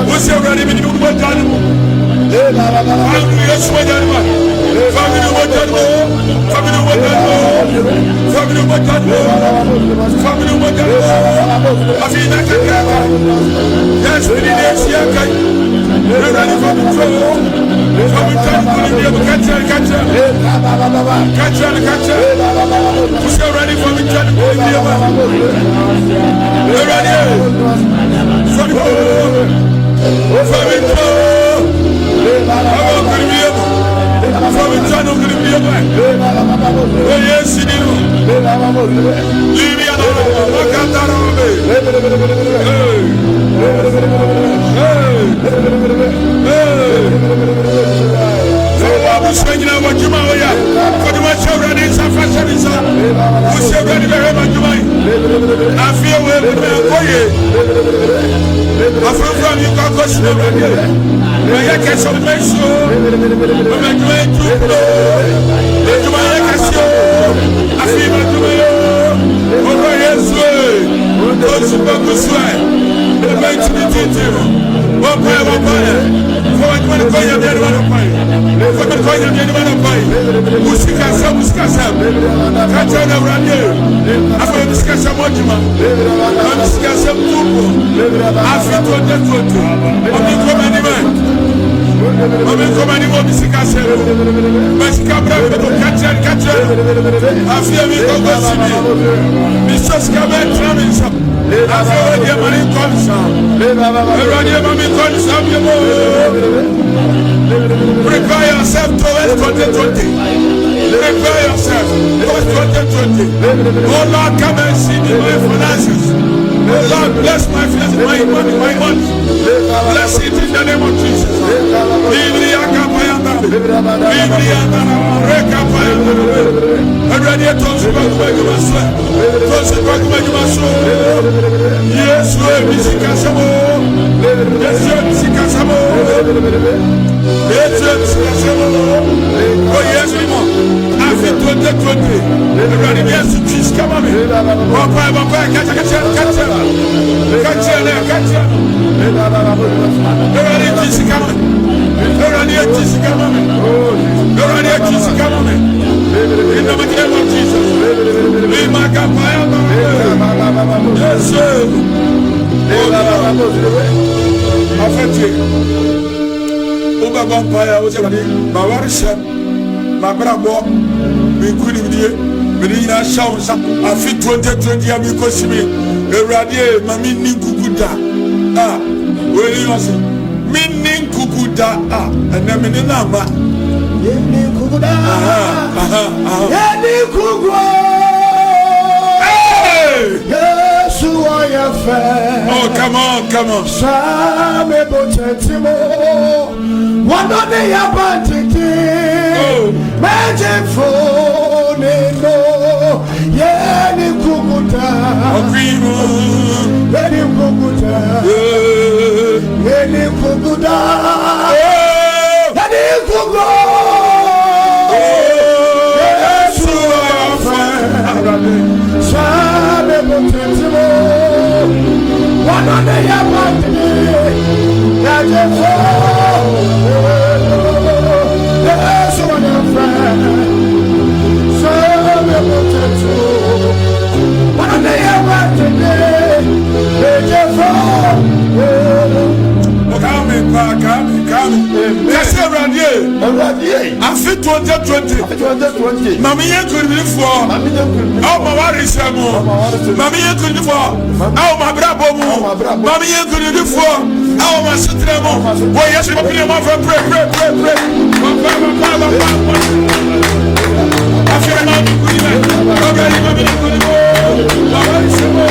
What's your ready? Prepare yourself towards 2020. Prepare yourself towards 2020. Oh Lord, come and see me, my finances. Oh Lord, bless my finances, my money, my money. Bless it in the name of Jesus. Afi 2020 ya mi kosimi Erade mami ninkukuda weli yose mi ninkukuda ene mi ni nama ninkukuda ninkukwa Yesu ayafe. Oh, come on. Same botentimo Wandone ya bantiki Magic phone no Yeni kukuta Yeni kukuta Yeni kukuta Yeni kukuta Yesu ayafe. Same botentimo Wandone ya bantiki Magic phone Afi 2020. Mami yekunni for. Oh, my worry Samu. Mami yekunni for. Oh, my brabo mu. Mami yekunni for. Oh, my sitremo. Oh, yes, my people want to pray. Afi na kunni. Okay, mami yekunni for. My worry Samu.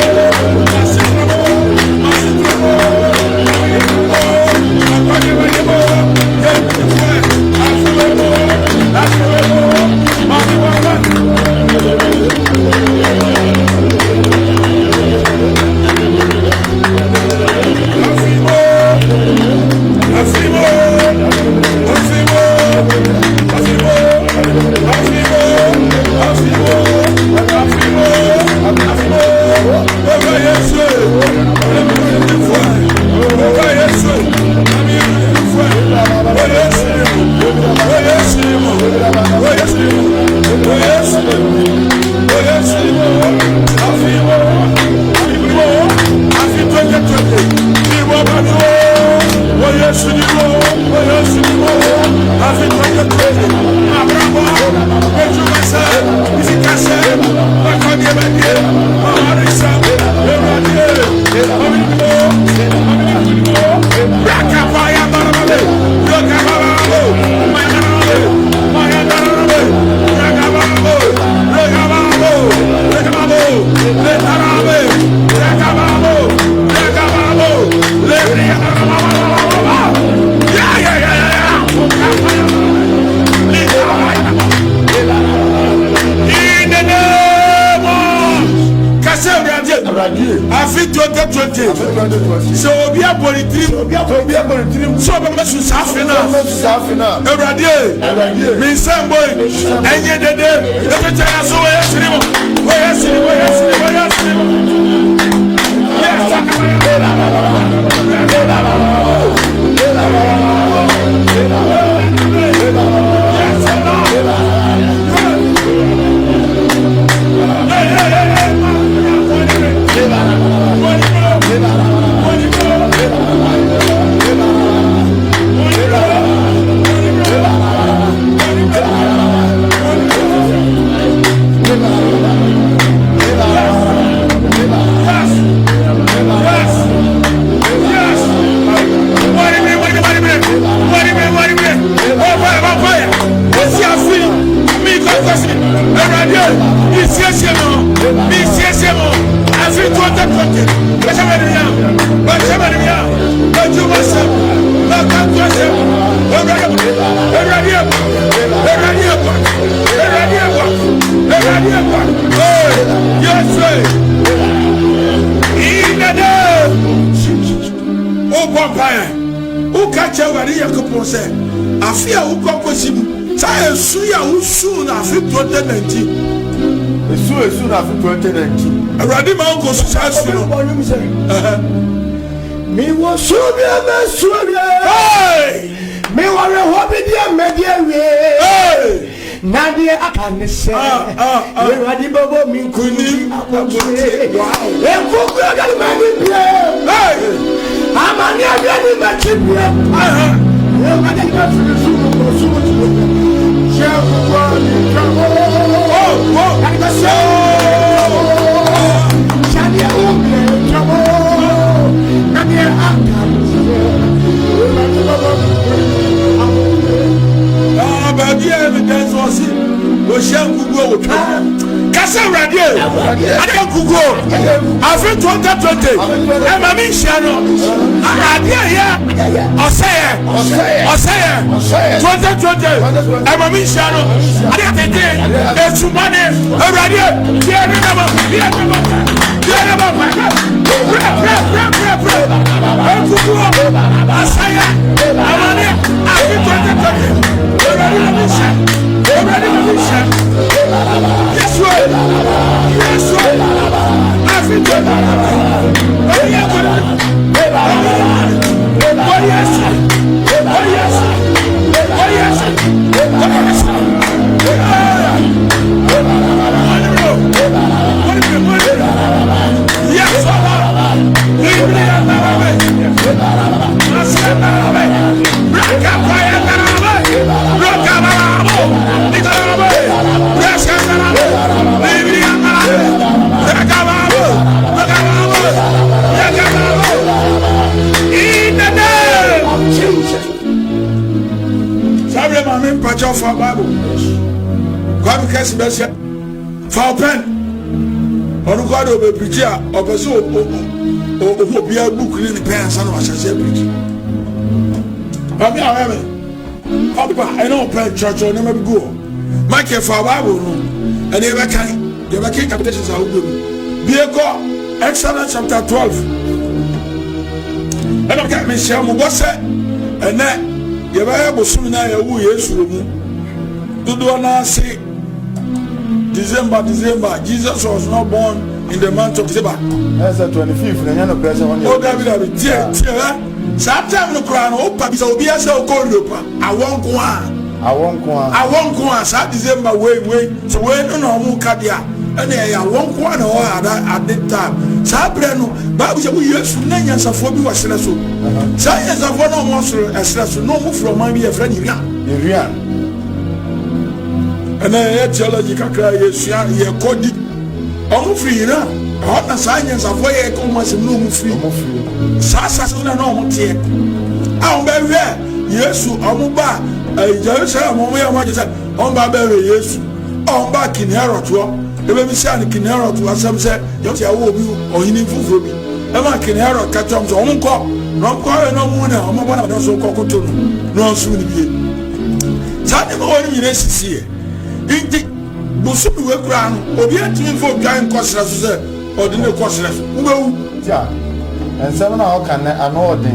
Yes. Afi 2020. So obi abori trim. So obi mesu safina. Ewurade. Mi nsambo. Enye dede. Epecha ya so we yesiri mo. Yes. Afia ukokosim sa esu ya usu na afi 2019 esu na afi 2019 awurade ma nko so sa asu no mi wo subia me subia mi wo re hobi dia media we na dia akane se awurade bobo mi nkuni akwaje e kuku ga ma ni bia amani abia ni ma chibia Kasa radio, ada kugo. After 2020, mami shano. Adia ya, oseye. 2020, mami shano. Adia tete, esumane, radio. Dia nama. Kugo, asaya, amane, after 2020, radio shano. Yes, right. Africa. Oh, yes. For Bible, God cares best for pen. On God of a preacher of a so be a book in the pants and was a preach. I know pen church or never go. My care for Bible, and they were kind. They were king captains. Be a God, Exodus chapter 12. And I got me share my boss, and then you were sooner who is room. Say December, Jesus was not born in the month of December. That's the 25th. Oh, David, sometimes no crown, oh, Papa, so be as a cold. I won't go on. December, wait. So when no more Kadia, and I won't one or at that time. Sabrano, Babu, yes, Nanya for me was so. Science of one almost as no move from my friend Iran. And I theological cry, yes, you called it almost free Iran. Hot science of where I come as a no free. Sasasuna no tear. I'll be there. Yes, Amuba, Jerusalem, what is that? On Baby, yes, on back in Herod. The baby son in Herod to some said, Yoti, I will be or he need food for me. Emma can Herod catch on home call. No call, no one, I'm one of those so called no soon be. Tell him all you see. In the Busuku work round, or be a team for giant costless or dinner costless. Yeah, and 7 hours can an order.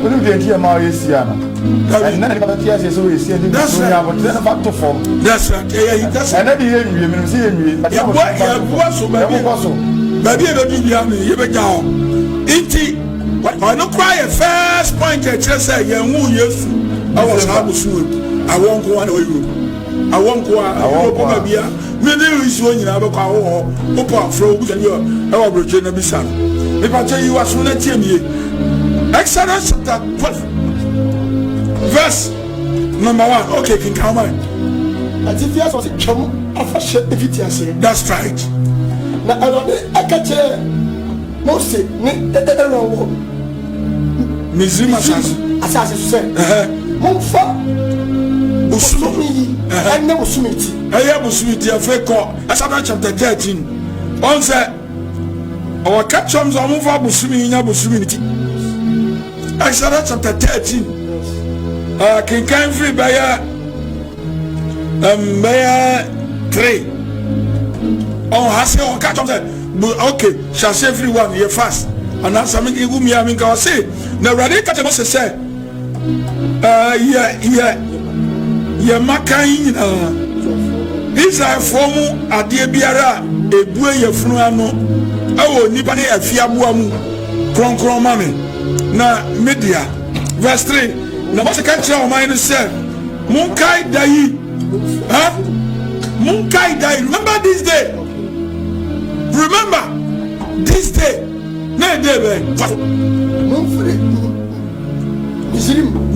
What do you hear about Yesiana? And then about yes, so we see that's right. But then about to form. That's right. That's and then you see me. But you was so maybe also. Maybe I don't need you. Now, it I don't cry a first point. I just say, yes, I was able to. I won't go on with you. I won't go. I won't go. Maybe we show you have a car or open flow. And you're our Virginia Bissan. If I tell you what's on the team, Exodus chapter 12. Verse number 1. Okay, King Kalman. As if yes was a chum of a ship if it is. That's right. Now I catch a mostly Mizima as I said. Mofa Usumi and no Sumiti. I have Usumiti a fake call. Exodus chapter 13. On said our captions are move up Usumi in Abusumiti. Exodus chapter 13. King Can free by 3. Oh, has he catch on that? Okay, shall say everyone here fast. And that's something you me I mean can say. Now ready catch us say. Yeah, Makai Israel formu adie biara ebue ye funu ano. Awo nipa ne afiaboa mu. Kronkron mame. Na media verse 3. Na what's the country of mine said? Munkai Dai. Huh? Munkai Dai. Remember this day. Remember this day.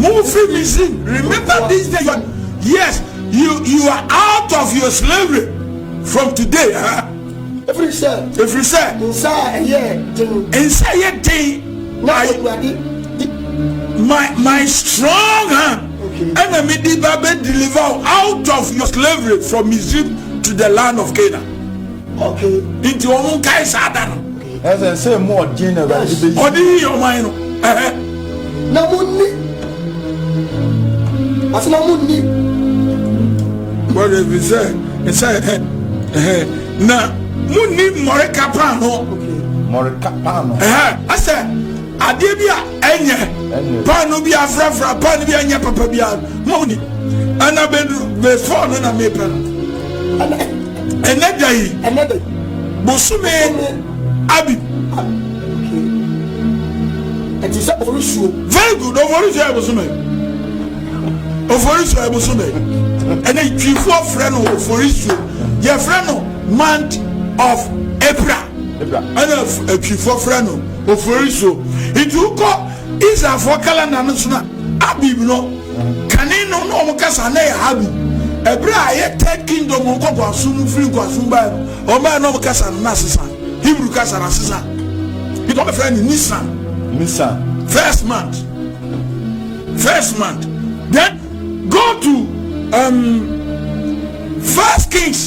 Mufri Mizrim. Remember this day. Yes, you are out of your slavery from today. Huh? Every say. Inside day. My strong hand enemy did deliver out of your slavery from Egypt to the land of Canaan. Okay. Into your own case, Adam. As I say, more dinner. Or do your mind? Namuni. As Namuni. What if you say? It's a na Muni Moricapano. Moricapano. I said, Adibia Enya. Pano be a frafra, Pano be Enya Papa Bia, Moni. And I've been before and I made another Bosume Abi. And is that very good over Bosume. Over Bosume. And then you for friend for issue. Your friend month of April. And a for friend for issue. It you call is a for calendar national Abi no. Canino no Casane Abi. Ebra ye third kingdom on ko asum free ko asum ba o ma no kasa na sisa Hebrew kasa na sisa it don't friend Nisan first month then go to 1 Kings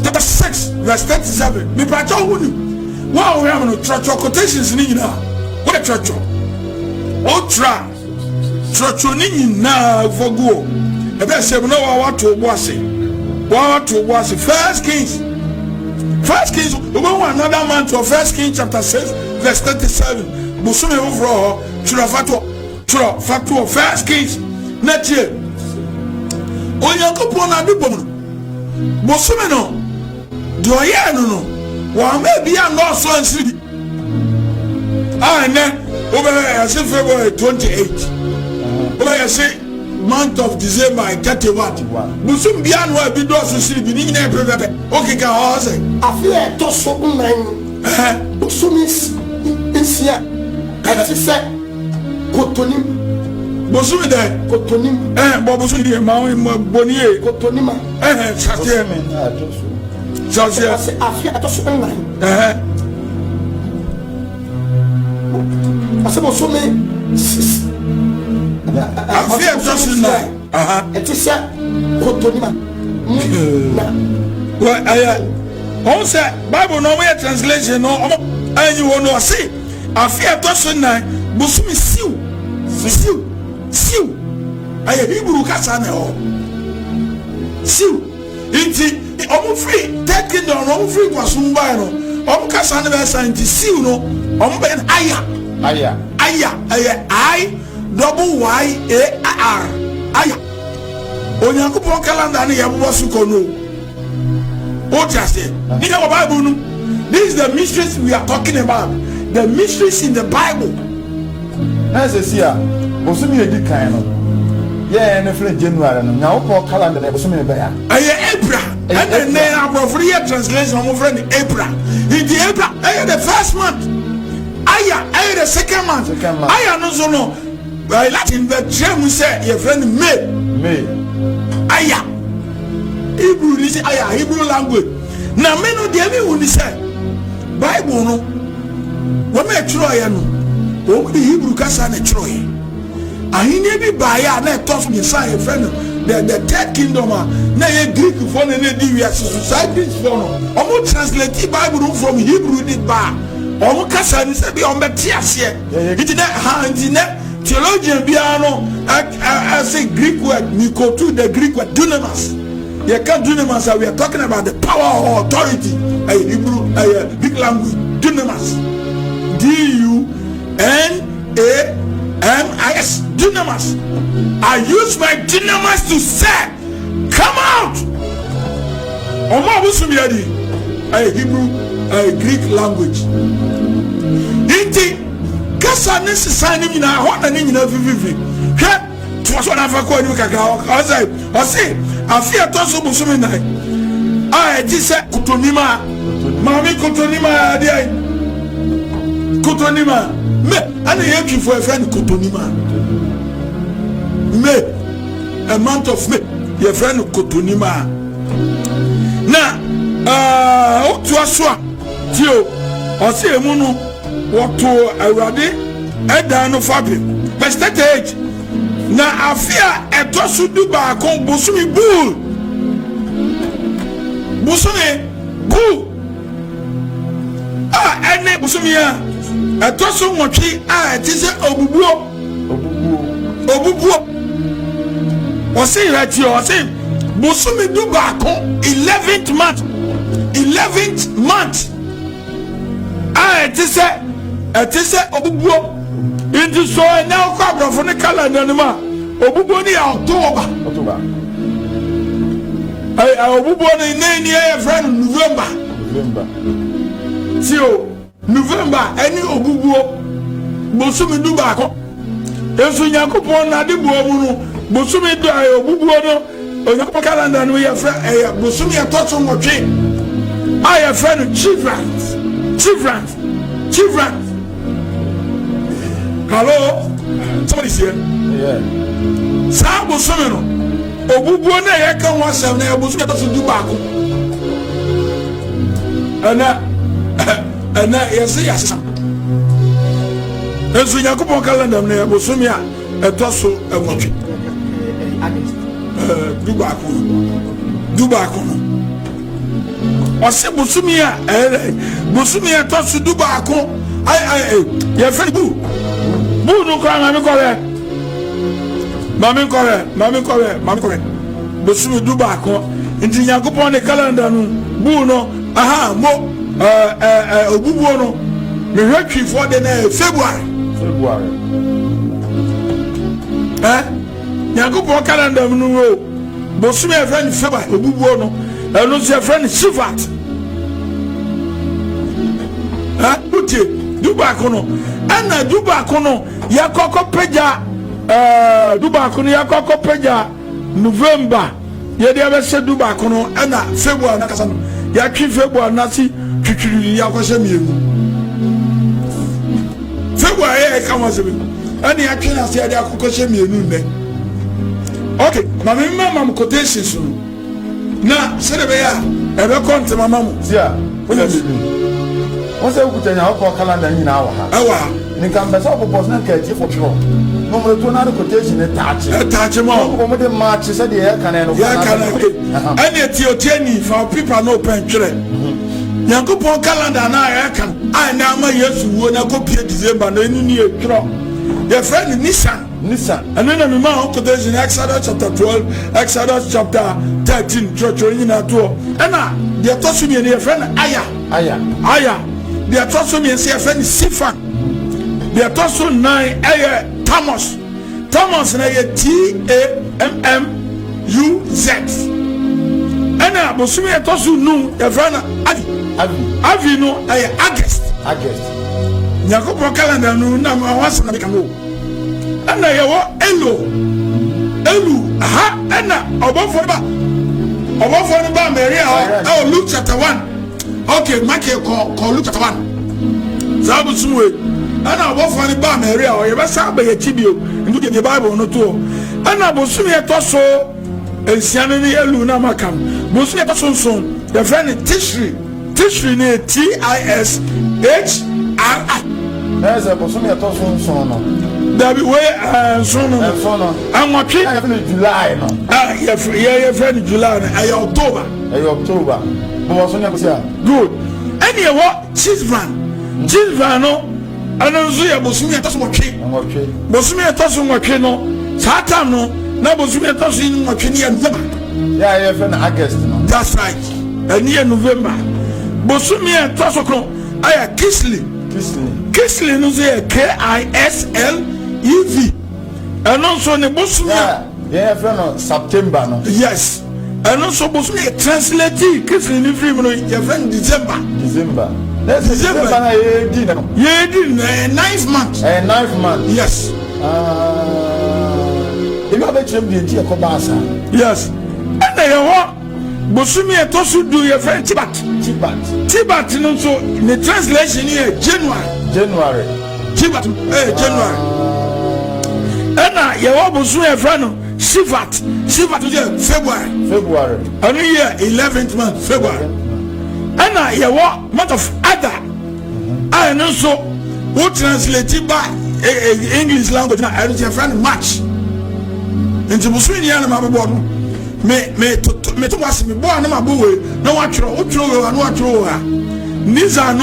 chapter 6 verse 37 me pa cho hunu wow we have no church quotations ni na what church ultra church ni na fogo ebe se no wa to boase First Kings we go another month of 1 Kings chapter 6 verse 37 busume overall chura factor 1 Kings netie onyankopon na bibom busume no do ye no wa ma bia no so ansiri ne over February 28 over say month of December 31. Busum bia no abi do so siri bi ni na pepe. Okay ka ho say. Afia to so nan. Busum isia. Ati se kotonim. Busum de kotonim. Bo busum di ma bonie kotonima. Chatie. Chatie. Afia to so nan. Ase busum Afia to so nan. Ati se kotonima. Well, on say Bible no way translation no and you wanna see Afia to so nan busum siu aye Hebrew kasa na ho siu inti omo free taking down omo free kwasum ba no omo kasa na be santi siu no omo be aya I double Y A R aya onyankopon calendar na yebo suko no o just say in the Bible no this is the mysteries we are talking about, the mysteries in the Bible. Na se sia bosumi edi kan no yeah na fle January no na wo calendar na bosumi be ya aye April and then abrofri translation mo friend April in the April the first month aya the second month aya no so no Latin the German say your friend May aya Hebrew ni say aya Hebrew language na me no de me woni say Bible no wo me tro ya no o the Hebrew kasa na tro ya ahine bi ba ya na toss me say your friend the third kingdom na ye Greek for na di wi societies for no omo translate the Bible from Hebrew did ba omo kasa ni say bi on be tiase it na theologian biano I say Greek word nikotu the Greek word dunamis. You can't dunamis. We are talking about the power or authority. Hebrew Greek language dunamis. D-U-N-A-M-I-S dunamis. I use my dunamis to say, come out. Oma busumiyadi. Hebrew Greek language. Inti kasa nesi sign ni na ho na ni na vivivi hwe to so na fa ko ni kaka o say afia to so busumi na ti se kutonima mami kutonima de ai kutonima me ana ye twifo e friend kutonima me a month of May your friend kutonima na o to aso tio o say emu no wato awurade ɛdan no fabi verse 38 na afia ɛtɔso du baako busumi bul ɛne busumi a ɛtɔso nwɔtwe a ɛte sɛ obubuo ɔse yɛti ɔse busumi du baako 11th month a ɛte sɛ obubuo nti so ɛna ɔkɔ abrɔfo ne calendar no ma obubuo ni October obubuo ni ne yɛ friend November tio November ɛni obubuo bosumi du baako esu Nyankopɔn na de buo mu no bosumi du obubuo no Onyankopɔn calendar no yɛ friend bosumi ɛtɔso nwɔtwe a yɛ friend Children. Hello? Somebody's here? Yeah. Sabo Someno. Obubu na ye kan wasem na ebusu to so du baako. Ana yes. Esu Yakobon calendar na ebusu mi a eto so enwotwe. Du baako. Ose busumi a busumi eto so du baako. Ai ye friend bu no kwa mami kore busumi du baako nti Yakobon ne calendar no bu no mo obubuo no me hwatwi for the February Yakobon calendar no busumi e friend February obubuo no eno se friend Shivat utie du baako no ana du baako no yakoko peja duba kono yakoko peja November yede abese duba kono na February na kasa no ya twi February na si twitwiri yakose mienu February e kama se bi ani ya twi na se ya akokose mienu nne okay mama quotations no na serebe ya ebe konte mama mu tia wọ́n sẹ́ kùtẹ̀ yàn ọkọ̀ calendar yìí náà wà ha. ẹ wà. nìkan bẹ̀sẹ̀ ọ̀pọ̀ bọ̀sẹ̀ náà kẹ̀ẹ́tì fọ̀ pọ̀ n'o mo tó náà quotation ní taakye. ẹ taakye mọ́. ọkọ̀ mo de maakye sẹ́dí ẹ̀ kàn ẹ̀ nù. yẹ kàn ẹ̀ ẹni etí o tiẹ̀ ní fa pípa náà pẹ̀ ntwerẹ̀ yankopɔn calendar náà ẹ̀ kàn á ẹ̀ náà ama Yesu wo náà kó pie December náà ẹni ní etwerɛ yẹ fẹ́ ni Nisan. ẹni na mi máa ń quotation Exodus chapter 12 Exodus chapter 13 twerɛtwerɛ yìí náà tó ẹna deɛ tɔ so mìíràn yẹ fẹ́ ni Aya. deɛ ɛtɔ so mmiɛnsa yɛfrɛ no Sifan deɛ ɛtɔ so 9 ɛyɛ Thomas na yɛ TAMMUZ ɛna bosomi yɛtɔ so num yɛfrɛ no Avi no ɛyɛ August Nyankopɔn calendar no na wɔasɛm na meka no ɛna yɛwɔ Elu aha ɛna ɔbɔfoɔ no ba Mary ɛwɔ Luke chapter 1. Okay, Maki call Luke chapter 1. Zabu sumwe. Ana obofo ni ba Mary o ye be sa ba ye tibio. Ndu the Bible no to. Ana bosumi etoso ensiane ni elu na makam. Bosumi etoso nson. The friend Tishri ni TISHRI. Eze bosumi etoso nson no. Dabi we nson no. Anwotwe. Ye friend July no. Ye friend July no. Ay October. Good. Any what Chisvan no, and Zuya Bosumia Tosmoki. Bosumia Tosmoki no, Satan no, Nabosumia Tosin Mokini and November. Yeah, August. That's right. And near November. Bosumia Tosoko, I Kisly no say KISLEV. And also the Bosumia. Yeah, friend September no. Yes. And also, Bosumi translating Christian in free money, your friend December. December. 9th month. 9th month. Yes. If you have a champ, you have a yes. And they are Bosumi and Tosu do your friend Tibat, no, so the translation here January. Tibat, January. And now you are Bosumi and friend. Sivat is February. And here 11th month February. And now you want month of Adar. And also who translated by English language now I your friend March. Into Muswini and my board. Me to was me born in my boy. No one throw and what throw her. Niza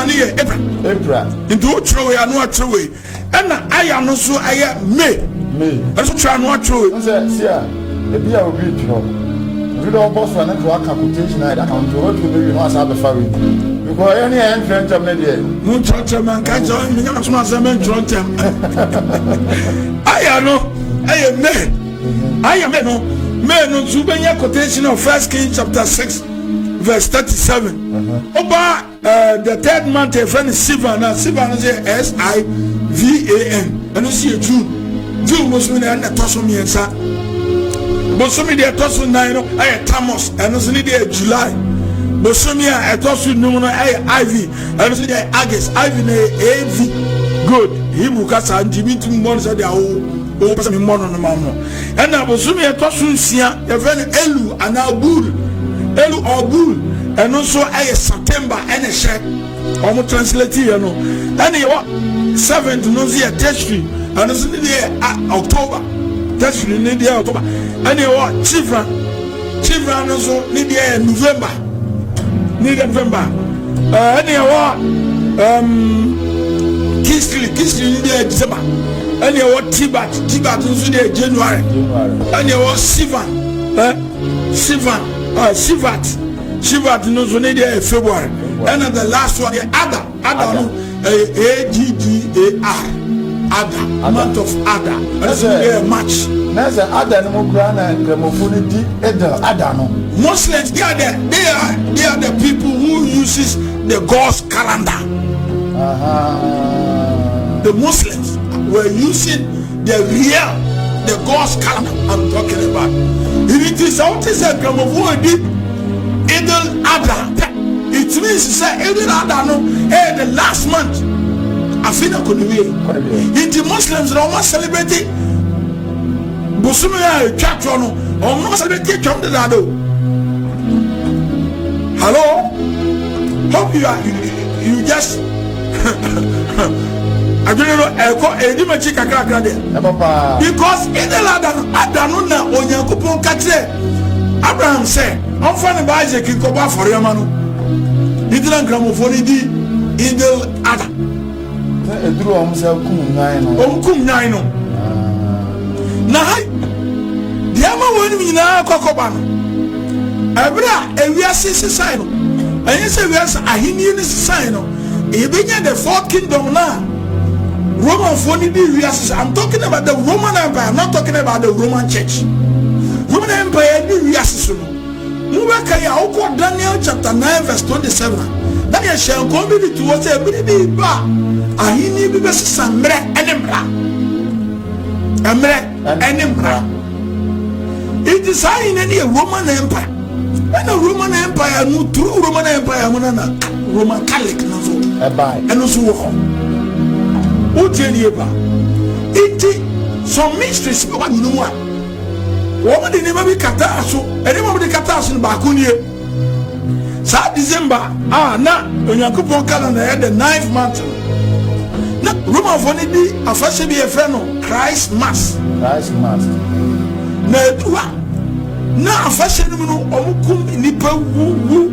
near April. Into throw and what throw. And I am also I May. That's what I'm not true. See, the beer will be true. If you don't boss for network computation, I can't do what you do. You must have a family. Because any entrance of media. No church man can't join me. I'm not some entrance. I am no Zubenya quotation of 1 Kings chapter 6, verse 37. Over the 3rd month, a friend is Sivan. Sivan is SIVAN. And you see a June. June Bosumi and the Tosomi and Sa Bosumi de Tosu 9, I Thomas, and also need July. Bosumi a Tosu Nuno, Ivy, and also the August, Ivy, AV. Good. He will cast and Jimmy to months at the open mono. And now Bosumi a Tosu Sia, a very Elu and Elu or Bull, and also a September and a check. Almost translate here, no. And you 7th, no, see a testry. And it's in the October. That's in the October. And you want Chivran also in the November. And you want Kisley in the December. And you want Tibat also in the January. And you want Sivat also in the February. And the last one, the Adar, ADDAR. Month of Adar. That's a match. That's an Adar no grana and Gramophonie Adar no. Muslims, they are the people who uses the God's calendar. The Muslims were using the God's calendar I'm talking about. It is something that come over Idul Adha. It means say Idul Adha no the last month. Afina Konuwe. The Muslims don't want to celebrate Bosumia church no. I'm not celebrating Chom the Dado. Hello? Hope you just I don't know because in the Adano na Onyankopon katre Abraham said I'm finding by Isaac in Koba for Yamano. He didn't gramophone di in the Ada. Kum nine. Now the Ama when na Kokoban. Abra ewia sisi sign. And you say we are ahini ni sign. Ebenya the fourth kingdom now. Roman phony I'm talking about the Roman Empire. I'm not talking about the Roman Church. Roman Empire ni wiase no. Mubaka ya oko Daniel chapter 9 verse 27. Daniel shall come to what say bi ba. Ahini bi besesa mre enemra. Emre enemra. It is in any Roman Empire. And the Roman Empire no true Roman Empire na Roman Catholic na so. And also some mysteries what you know what the name of the Qatar so anyone with the Qatar in Bakunie sa December na Onyankopon calendar the 9th month na Roman phone di afase bi e friend no Christ Mass na eduwa na afase no no omukum nipa wu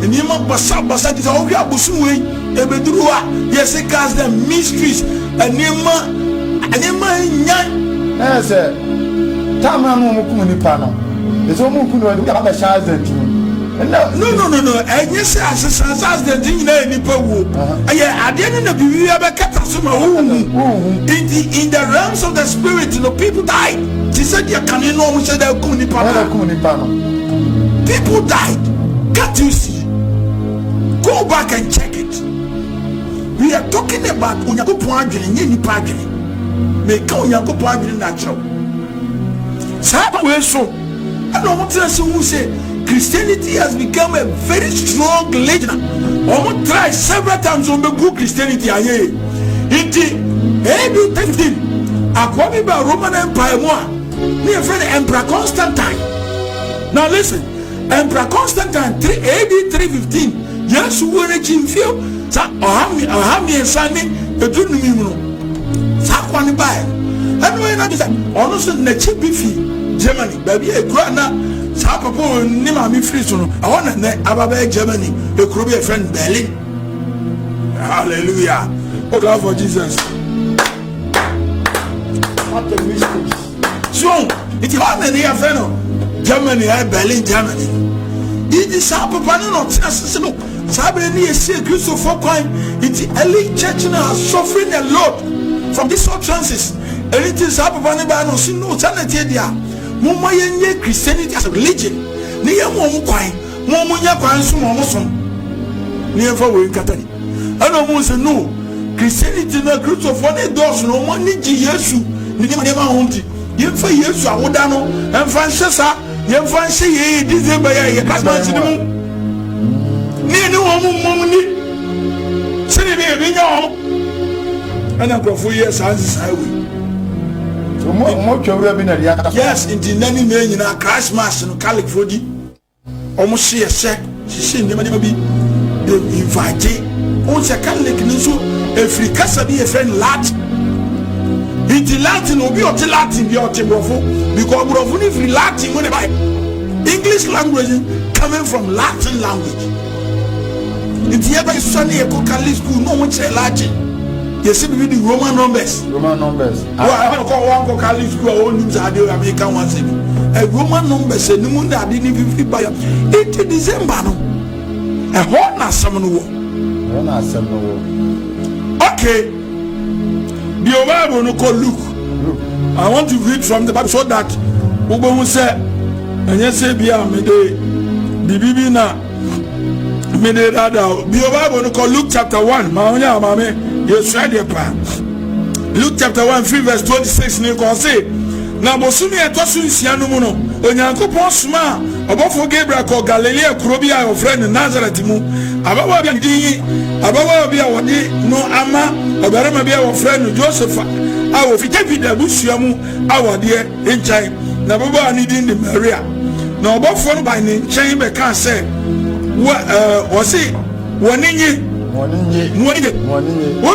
ni ma basa di o wi abusun we ebeduru a yes cast the mysteries anima nya say tamra no mukum nipa no ezo mukum no de aba sha azanti no enye say asesa azanti na nipa wo aye ade no na biwi abekata so ma wo in the realms of the spirit you know people died she said you can no mo say that kum nipa no people died. Can't you see? Go back and check it. We are talking about Onyankopon adwene nye nipa adwene. Make Onyankopon adwene natural. Saba we so. I don't want to say Christianity has become a very strong religion. Almost try several times on the good Christianity aye. Iti AD 13 akwabi ba Roman Empire mo a near friend Emperor Constantine. Now listen, Emperor Constantine AD 315 yes were chimfio sa ohami sane edunumi mu no sa kwani bae anyway na bisa ono so na chibifi Germany baby e kura na sa papa ni ma mi free so no awon na ababa Germany e kuro be friend Berlin. Hallelujah. Oh God for Jesus. What the mystery. So it is how many are friend Germany Berlin Germany. It is how papa no test no sabe ni ese Christopher Coin it early church now suffering a lot from these utterances. It is how papa no ba no sin no sanity dia. Mumma yenye Christianity as a religion. Ni ye mo kwan, mo nya kwan so mo so. Ni e fa we katani. Ana mo say no. Christianity na Christopher ne dos no mo ni ji Yesu. Ni dem ma honti. Ye fa Yesu awoda no, emfa nhesa, ye mfa nhye ye December ye Christmas ni mu. Ni wo mu ni. Sini bi e bi nya ho. Ana krofo yes as highway. Yes, in the nani in a crash mass and Catholic for the almost see a sec. She never be invite. Once a Catholic, if we can be a friend Latin, in Latin will be or Latin, be or Tibrofo, because Brofuni if Latin, when by English language coming from Latin language. In the ever Sunday, a Catholic school, no one say Latin. Yes, we read the Roman numbers. Well, I have called one Catholic school. All names are the American ones. A Roman numbers. And the moon that didn't even buy 8 December. A hot na someone. Okay. The Bible no call Luke. I want to read from the Bible so that we will say, and yes, be a the Bible na me de rada. The Bible no call Luke chapter 1. Maunya mame. You said it, Luke chapter 1 verse 26 ne ko say na bosumi etosu nsia no mu no onyankopon soma obofo Gabriel ko Galilea kuro bi a ofrɛ Nazareth mu abawa bi din abawa bi a wode no ama obarema bi a ofrɛ Joseph a ofi David abusua mu a wode enchai na baba ani din de Maria na obofo no by ne nkyɛn be ka sɛ wo se woninyi what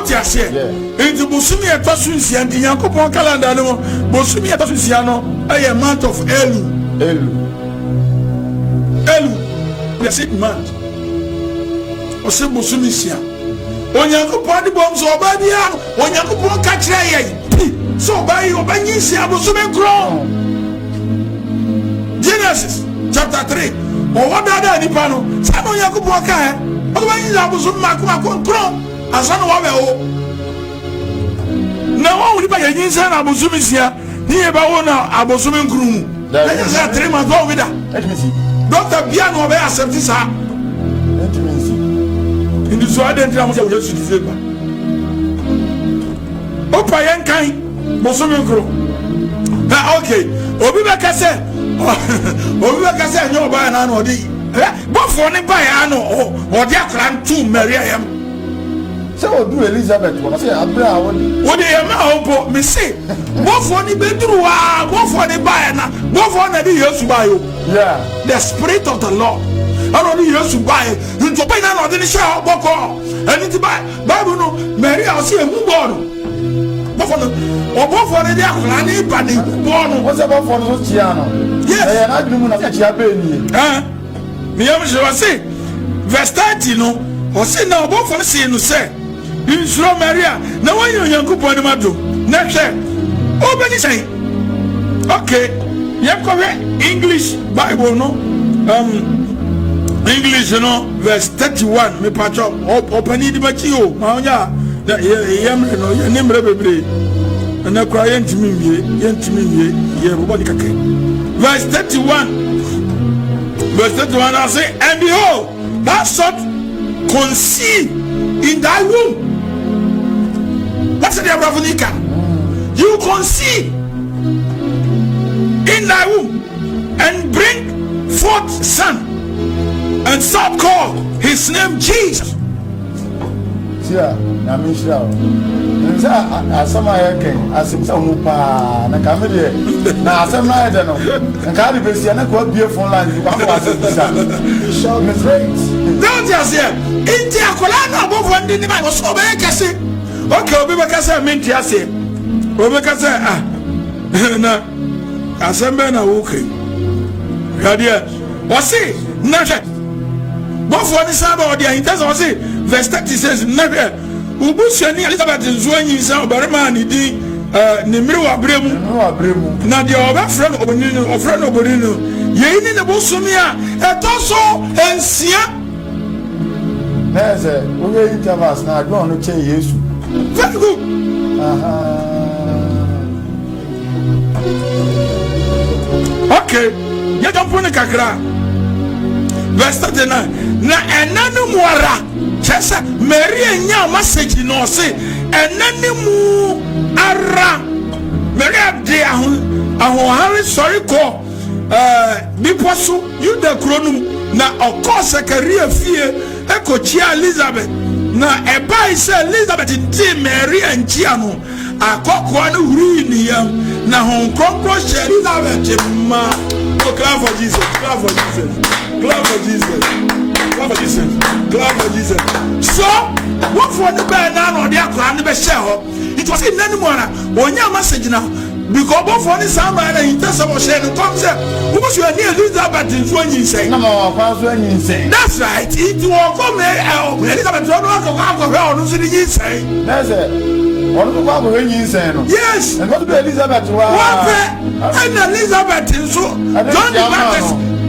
you say? Into Bosumi at Tosunsi and Yankopon calendar, no Bosumi at Tosusiano, a month of Elu. We are sick month. Or say Bosumisia. When Yankopon the bombs or Badia, when Yankopon catch a so by your Banisia Bosumi grow. Genesis chapter 3. Or what other Nipano? Sano Yankopon Kaya. Otherwise, I was on as I know. Now, only by a year, I was zooming here. Near Baona, I was zooming groom. That is a 3 months old with that. Dr. Piano, I accept this. In the Sweden, I was just to deliver. Opa Yankai, Bosoming groom. Okay, Obibaka said, Obibaka said, no, by an annual day. But for the Bayano or their clan to Miriam. So do Elizabeth. What do you have? Me say, what for the bedroom, what for the Bayana, what for the years to buy you? Yeah, the spirit of the Lord. I don't need to buy it. You to buy none of the show, Boko, and to buy Bible. No, Mary, I'll see a move on. What for the clan, but born. What's about for Luciano? Yes, I don't know that you have been. Me am sure say verse 30 no o say na obo for say no say insuro Maria na wan Yankopon ni mado na hwe obeni say okay ye ko English Bible no English no verse 31 me patcho opani di bachi o ma onya yemre no nemre bebre na kwa yentimi wie ye bobo di kake verse 31 Verse 31, I say, and behold, thou shalt conceive in thy womb. What's the Abrahanika? You conceive in thy womb and bring forth son, and shalt call his name Jesus. Yeah, I'm in show. Some I can, as in some pa, and come here. Now, some I don't know. And can't be seen a quite beautiful line. Don't just say, India Colana, above one dinner was so bad. Okay, Obibaka meant to say, Obibaka say, no, Assembly, okay. Radia, what's it? Nothing. Both one is about the intention was it. Verse 30 says, never. Ubushani Elizabeth Nzwanyi sa obarema ni di nimiri wa bremu na dia oba friend obonino ye ni ne bosumi a etoso ensia neze oye intervals na adwo no che Yesu very good okay ye don pone kakra verse 39 na enanu muara chesa Maria nya message no say enanimu ara Maria de ahon sorry ko biposo you the kronum na okosa Zakaria fie ekochia Elizabeth na ebai say Elizabeth ndi Maria nchia no akokwa no huri ni yam na hon kronkro she Elizabeth ma clap for Jesus, clap for Jesus, clap for Jesus, clap for Jesus, clap for Jesus. So, what for the bad now or the acronym the best share? It was in any more. When you message now, because both for the summer and in terms of sharing concept, who was your near Elizabeth in 20 say? No, say. That's right. It will come Elizabeth don't want to have a round to the say. That's it. What do you say? Yes. And what do Elizabeth? And Elizabeth so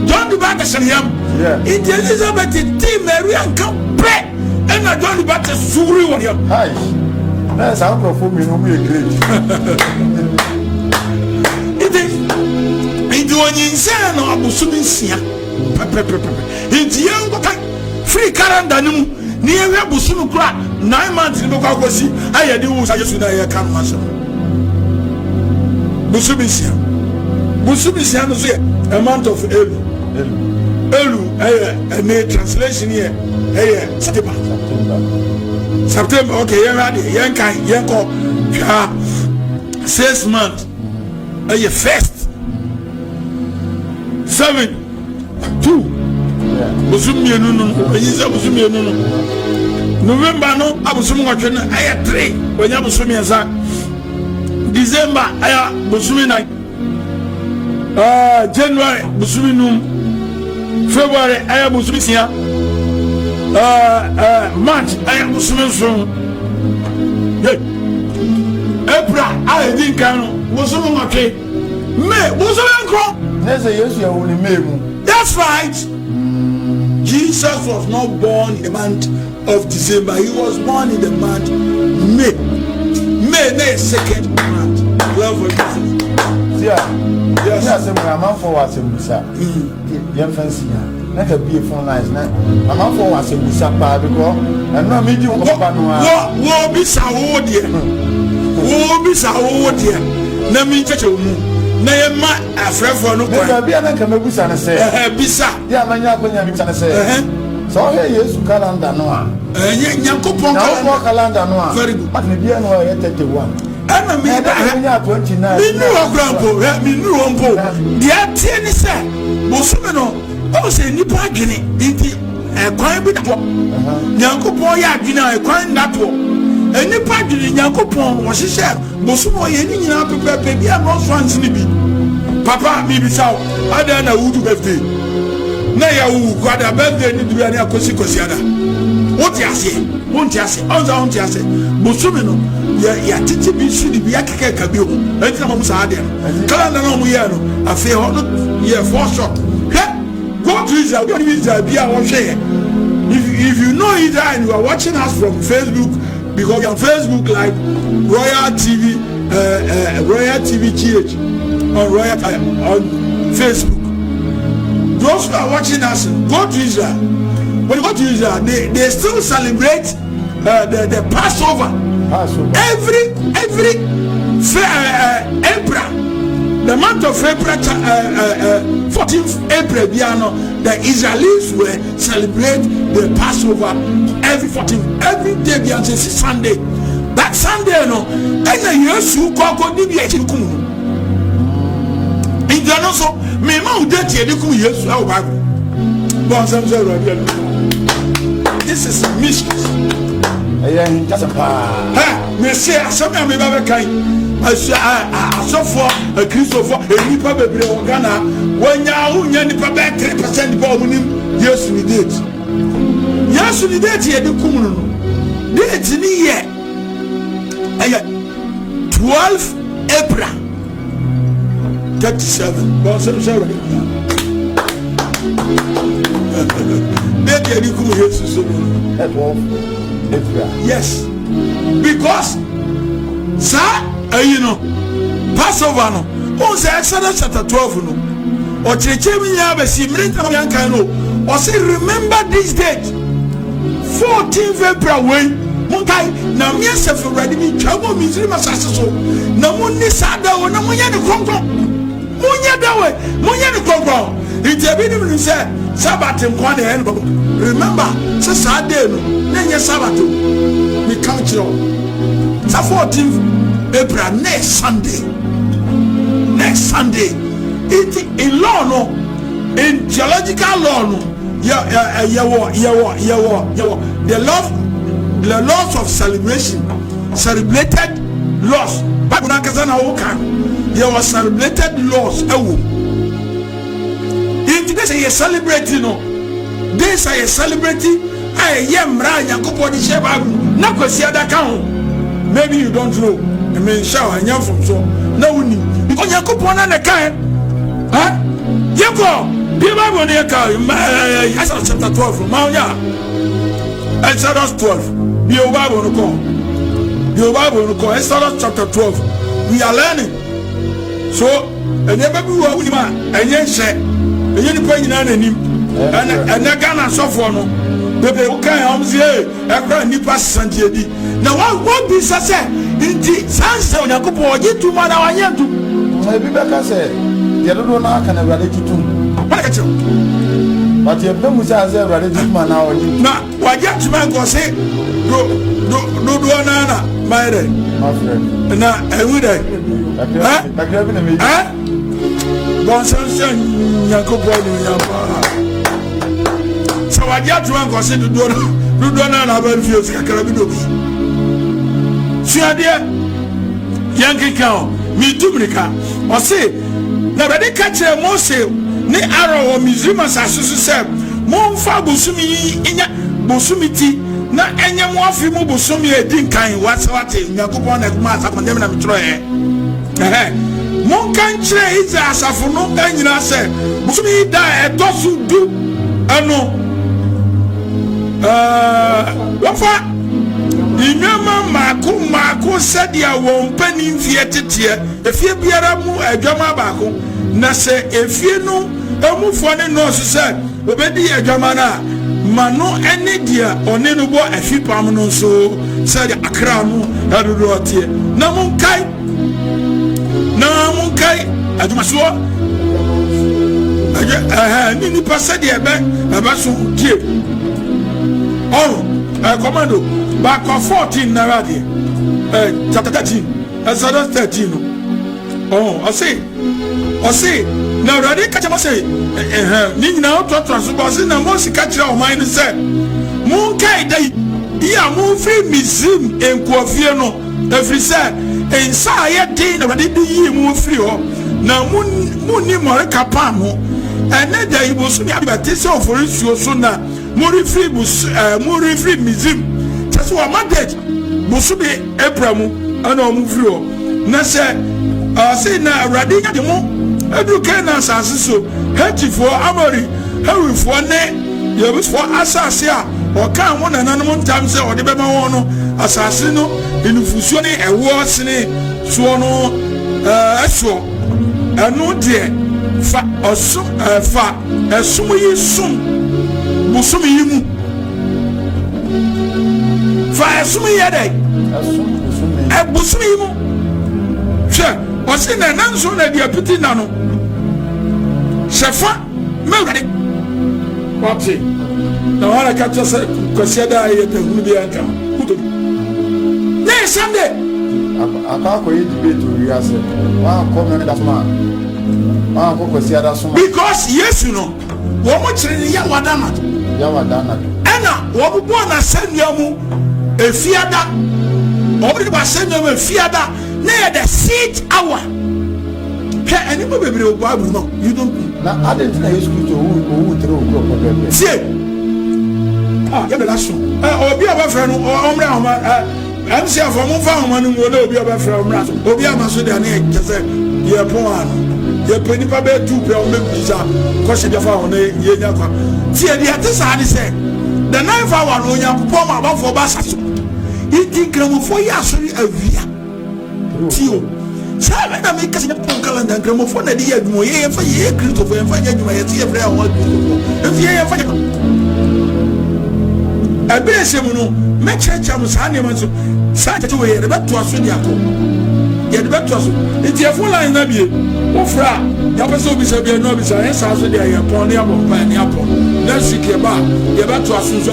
John the Baptist and him. Yeah. It Elizabeth team Mary and come back and John the Baptist suri on him. Hi. That's how for me no me great. It is. It was insane or Busuminsia. It young free calendar near Busunu crack. 9 months ni boko akosi aye di wo sa Yesu na ye kan masem busubisia no so a month of Elu a translation here September okay yen ready yen kan yen ko 6 months first 7 2 busumienu no eyiza busumienu no November no abusum ngotwe no 3 onya busumi esa December busumi na January busumi num February busumi sia March busumi so April din kan busumi ngotwe May busumi nko nese Yesu ya woni memu. That's right. Jesus was not born in the month of December. He was born in the month May. May the second month. Love for Jesus. Yeah. Yes. Yes, I'm for what's in Musa. Young fancy. Let her be phone lines. I'm not for what's in Musa because I'm not medium. Wo be sawo dear. Wo be sawo dear. Na me cheche mu. Na ye ma afrefo no kwa. Bia na ka mebusa na say. Bisa. Ya manya kwanya bisa na say. So here Yesu calendar no a. Nyankopon calendar no a. Very good. But me bia no ye 31. Ana me da 29. Me nu ogrampo, me nu ompo. Dia tie ni say. Bosume no. O say nipa adwene. Nti kwan bi dapo. Nyankopon ya adwene kwan dapo. Nipa adwene Nyankopon wo hyehyɛ bosume ye ni nyina pepepe bia no so ansene bi. Papa mi bi saw. Ada na wudu birthday. Na ya wu kwada birthday ni duru ani akosi ada. Woti ase onza wonti ase bosume no ya titi bi su di bi akeka ka bi o enti na mo sa ade kala na no mo ye no afi ho no ye for shot go to Israel go to Israel bi a wo hwe if you know Israel and you are watching us from Facebook because on Facebook like Royal TV GH on Royal on Facebook. Those who are watching us, go to Israel. When you go to Israel, they still celebrate the Passover. Every April, the month of April, 14th April, the Israelis will celebrate the Passover every 14th, every day. Sunday. That Sunday, no, and the years you go so me ma udati ediku Yesu awo Bible. Bon some say this is mystery. Just a me say asome me ba kai. Asofo Christopher enipa bebre o Ghana wonya unya nipa be 3% ba omunim Yesu ni date. Yesu ni date ediku mu no. Date ni ye 12 April 37. Bon, c'est vrai. Yes. Because, sir, you know, Passover, no. On say Exodus chapter 12, no. Or Chechemi Yabesi, Mrinta Yankano, or say, remember this date, 14th April, when Monkai, Namiasa for Radimi, Chabo, Mizima Sasso, Namuni Sada, or Namuyan Congo. Munya dawe munya ni kongo itebi ni say Sabbath nkwa na hen babo remember say Saturday no na nye Sabbath we count you 14th April next Sunday it in law no in theological law no the laws of celebration celebrated laws Bible na kaza na wo kan there was celebrated laws in today say celebrating no they say celebrating I mra Nyankopon di sheba na kwasi adaka ho maybe you don't know I mean shower nyam from so na woni because Nyankopon na kan yeko Bible na ka Exodus chapter 12 ma ya Exodus 12 Bible no ko Exodus chapter 12 we are learning. So, and never be what we man, and yet say, and you pay in an and Ghana so for no. bebe ukan amzie ekra nipa sandiedi na wa bi sase nti sanse onyakopo oje tuma na wanyentu ebi beka se ye dodo na aka na Awurade tutum ba ka chew but ye be musa se Awurade tuma na wanyentu na waje tuma ko se do na maire my friend na ewude akra bi na me bon sanse onyakopo ni yapa so waje tuma ko se do na ba fi osikakara bi do bi suade yankeka mi tumrika o se na bade ka kire Mose ni Aaron o Misraim asasusu se mo mfa bosumi inya bosumi ti na enye mo afi mo bosumi edi kan wate nyakopon na kuma asafo na metro mo kan kire Israel asafo no anyina se bosumi da etosu du ano wafa inyama mako sadia won pani mfie tetie efie biara mu adwama baako na se efie no emufo ne no so se obedi adwama na mano ene dia one no bo afipam no so sadia akra mu adodo otie na munkai adwuma so ni pasadia be so tie commando back of 14 naradi chapter 13 Exodus 13 I say now ready catch am say ni na to transpose na mo sika kire o man say mo kai dai ya mo free Misraim enkofie no every say ensa ye din na ready yi mo free ho na mo ni mo rekapa mo ene dai bo so mi abate se oforisuo so na mo free Misraim so wa mandate musubi Abraham ana omu free o na say na Awurade nya de mo eduke na asase so hetifo amori hewifo ne yebifo asase a oka mo nananom ntam se ode bema won no asase no enufusuo ne ewo sene so no eso enu de fa osum fa esum yi sum musum yi mu fa esum yi dai busum yi mu che o se na nanso na dia piti na no shefa mewade wati na wala ka tsa kwasi da ya ta hu bi aka kuto ne sande aka ko yi debate ori ase wa ko me da soma wa ko kwasi da soma because yes no wo mo kire ni ya wadana ana wo bo na sanua mu efiada obri ba sanua mu efiada na the 6th hour he any mo bebre o Bible no you don't na added na Jesus Christ o tere o go problem see ya be laso obi aba fra no omre ahoma am see afo mo fa ahoma no mo na obi aba fra omra so obi ama so de na e kese ye pon ano ye pani pa be tu pe o me bisa ko se dia fa ho na ye nya kwa tie dia te sa de se the 9th hour no nya ko ma ba fo ba saso iti gramofo ya asori awia tio sabe na me kasi na pon kalanda gramofo na di adwuma ye fa ye Kristo fo ye fa adwuma ye tie fra ho adwuma ye fa abire se mu no me checha mu sa ne ma so sa cheche we ye de beto aso di akọ ye de beto aso iti efo line na bie wo fra ya pese obi se bie no obi se sa aso di aye pon ne abo pa ne apo na sike ba ye beto aso so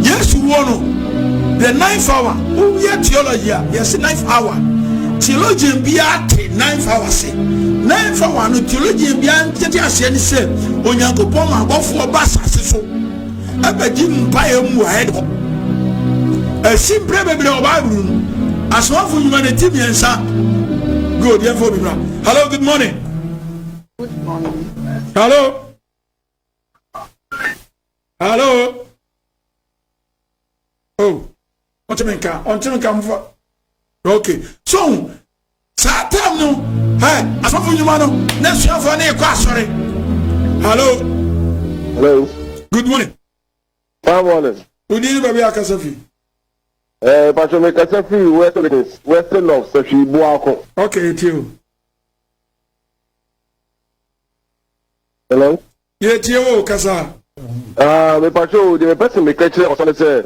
Yesu wo no the 9th hour who hear theology yes 9th hour theologian bia 9th hour say 9th hour no theologian bia tete ase ni say onyankopon ma bofo ba sase so abadi mpa emu ahead simple bebre o Bible aswa fu humanity miensa good here for me. Hello, good morning. Hello. Oh, what you mean? Okay, so Satan no, hey, aswa fu human no, next year for na kwa sorry. Hello. Good morning. Good morning. Good evening, baby Akasafi. Pastor Mekasafi, Western of Safi Buako. Okay, it's you. Hello? Yeah, it's you, Kasa. Me pacho the person me catch or say.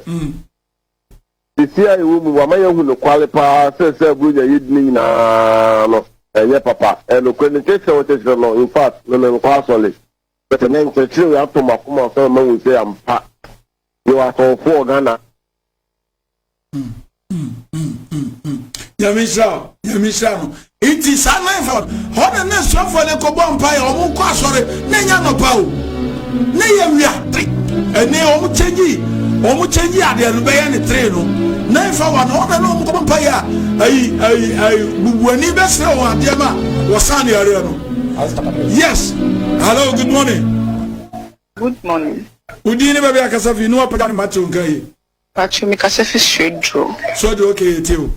The CIA woman wa maya hu no qualify say bunya yidni na no. Papa. And the communication what is no in fact no me kwa solid. But the name say you have to makuma so man we say am pa. You are so for Ghana. Yamisha. It is a life out. How the next one for the Cobom Pie or Muka, sorry, Nanya no Pau. Naya, and they almost change at the Rubayan train. Never one order no Cobom Pia. When he best know what Yama was Sunny Ariano. Yes. Hello, good morning. Good morning. Would you never be a Casafi? No, I put much okay. Patrick Mikasefi straight draw. So do okay, too.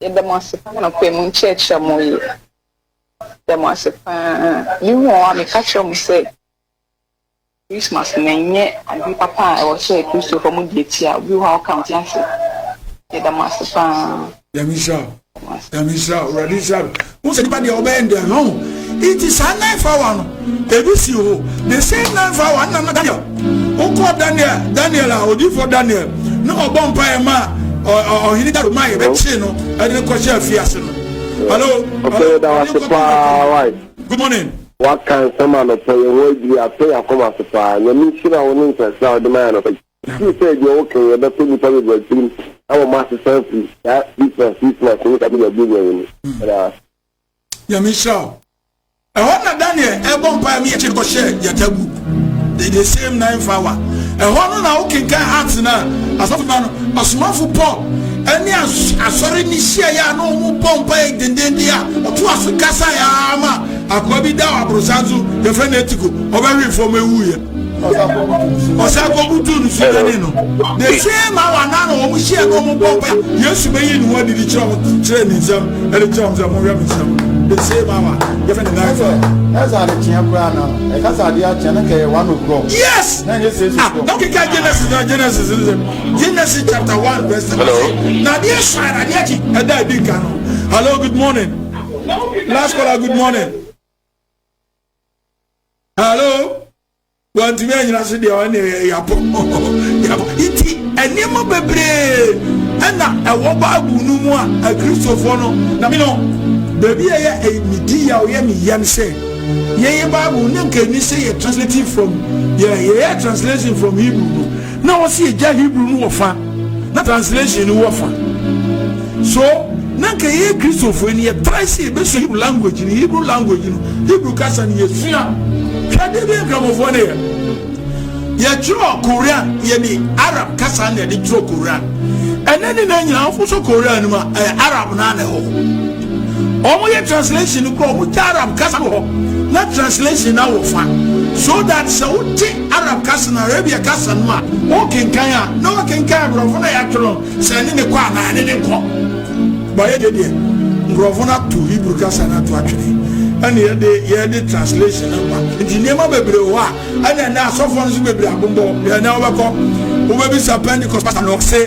The Massipan of Payment Church, Amoy. The Massipan, you want me catch them say Christmas, and yet, and Papa, I was say Christopher Mudia, we will count answer. The Massipan. Yamisha, Radisha, who's anybody obeying their home? It is a knife for one. They will see you. The same knife for one, and Daniel. Who called Daniel, or do for Daniel? No, Bompire Ma. Or he did my vaccine, and the question of Fiasino. Hello, right. Good morning. What can someone of your word be a player come as a fire? You mean, she don't interest now the man of it. You said you're okay, you're not putting the team. Our master selfie, that business, look at your video. Yamisha. I want Daniel, a Bompire me to share your taboo. The same 9 hour. And one now can ask now, as of man, a small football. And yes, I sorry, Nishia, no more Bompire than Dendia, or to us, Casaya, a Kobi Dawa, Brosanzu, the Fenetico, or very for me. Osako Butu, the same hour now, we share common Bompire. Yes, you may in what did the child train in some, and the jobs are more the same hour. That's how the Chiabrana, a Casadia Chanaka, one who grows. Yes! Okay, Genesis chapter 1, verse 7. Now, dear Sarah, and I did canon. Hello, good morning. Last caller, good morning. Hello? One to me, I said, you're in Yapo. Iti, and Nemo Bebre, and now a Wababu Numua, a Christopher. Now, you know, baby, a media, Yami Yan say. Yeah, Bible, no can you say a translating from translation from Hebrew. Now I see a Hebrew no fan, not translation no fan. So, Nanka ye Christopher in your tri-say Hebrew language in Hebrew language, Hebrew Cassan, yes, can they be a gram of 1 year? Ye draw Korean, ye Arab Cassan, and the draw Korean. And then in also Korean, Arab Nana. Omo translation ko mo Arab kasa ho na translation na wo fa so that so Arab kasa na Arabia kasa no a o kenkan a na o kenkan bro na ya tro se ni ne kwa na ne ko ba ye de bro na to Hebrew kasa na to atwe and ye de translation na nti nema bebre ho a ana na asofo no so bebre abombo ye na obeko o be bisa Pentecost pastor no say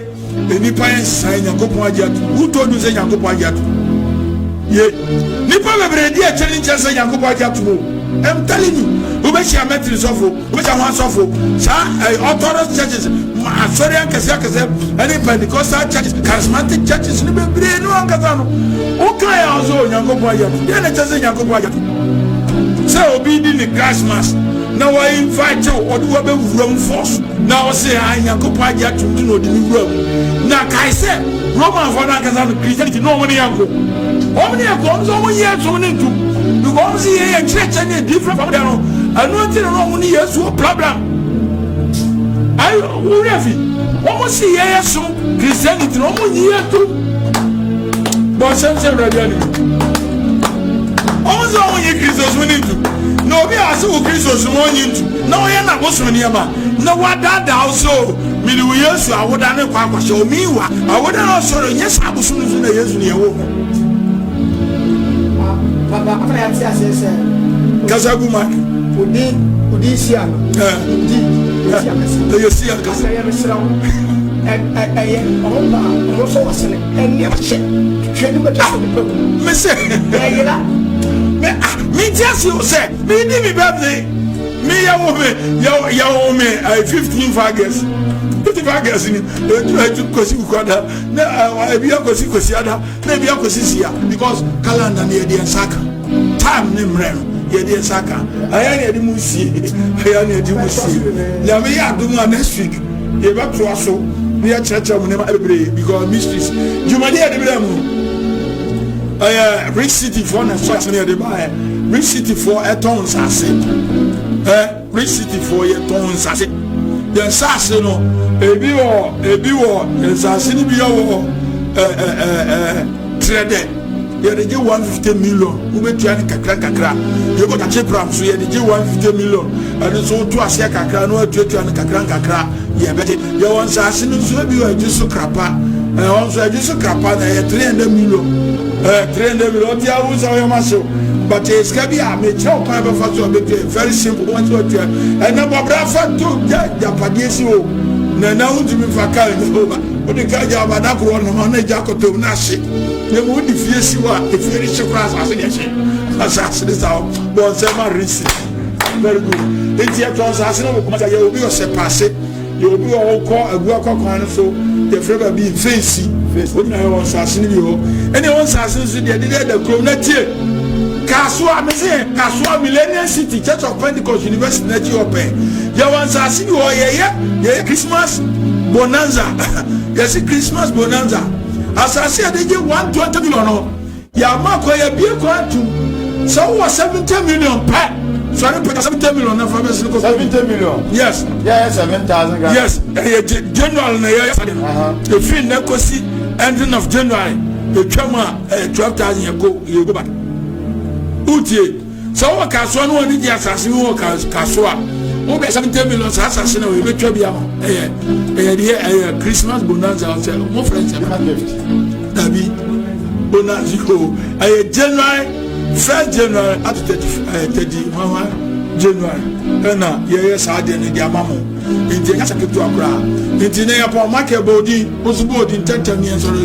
enipa en san Yakobon agiatu who told you say Yakobon agiatu. Nipa bebredi a challenge say Yakobon agiatu. I'm telling you, who be share metri sofo, who be one sofo, sa Orthodox churches, Assyrian kese, any Pentecostal churches, charismatic churches, ni bebre no ankazano. O kai also Yakobon agiatu. Ye na chase Yakobon agiatu. Say obi di ni Christmas. Now I invite you or do a room force. Now say I Yakobon agiatu no di room. Na kai say Roman for na kazano Christianity no money yango. Omni yango so mo ye so ni tu. Because here church and different from there. I don't think no money yes so problem. I urefi. Almost see here so Christianity no money here too. But sense radio. Almost all you Christians we need to. No be as who Christians want you to. No you na go so niama. No what that also me do yes I would na kwa show me wa. I would not so yes abusu no na yes ni ewo. Baba, after I say, Kazaguma, Udi Siano, you see, and also was and never said, me just you said, me birthday. me ya wo me 15 figures 55 girls ni etu kosi kwada na ebia kosi ada na ebia kosi sia because calendar na ye saka time ne mre ye de saka aya ne de musi aya ne de musi ya me ya do next week ye ba to aso ne ya cheche mu ne ma ebre because mysteries jumadi ya de bre mu aya Rich City for na so ne de ba Rich City for etons ase Rich City for ye tons ase the sase no ebi wo sase ni bi wo trade ye de 150 million wo betua ni kakra ye go ta chepram so ye de 150 million and so to ase kakra no atuatua ni kakra ye bete ye won sase ni so bi wo so krapa won so so krapa na ye 300 million 300 million ti awu sa yo maso but it's can be a major kind of factor very simple one to and number brafa to japadesi o na na unti mi fakal ni over o de ka ja ba da kro no na ja ko to na hye ne mo di fie si wa e fie ri hye kra asa de hye asa de sa bon se ma risi very good e ti e to asa no ko ma ja ye obi o se passe ye obi o ko agu akokwan no so the freba bi face o na won sa ase ni bi ho ene won sa ase so de de kro na tie Kasua mese Kasua Millennium City Church of Pentecost University na ji open ya wansa si bi wo ye Christmas bonanza yes Christmas bonanza asase de je 120 million no ya makọ ya bie ko atum so was 70 million per so I pay 70 million na for 70 million yes yeah 7,000 yes January na ya the fin na kosi ending of January the twama 12,000 you go back utie so wa kaso no oni di asase wo kaso a wo be 70 million asase na we betwa bia ma Christmas bonanza hotel mo friends dabi bonanza ko January 1st January at 30 mama January na ye sa de ne dia mamo nti ya saketu akra nti ne ya pa market body osubo di 10 years or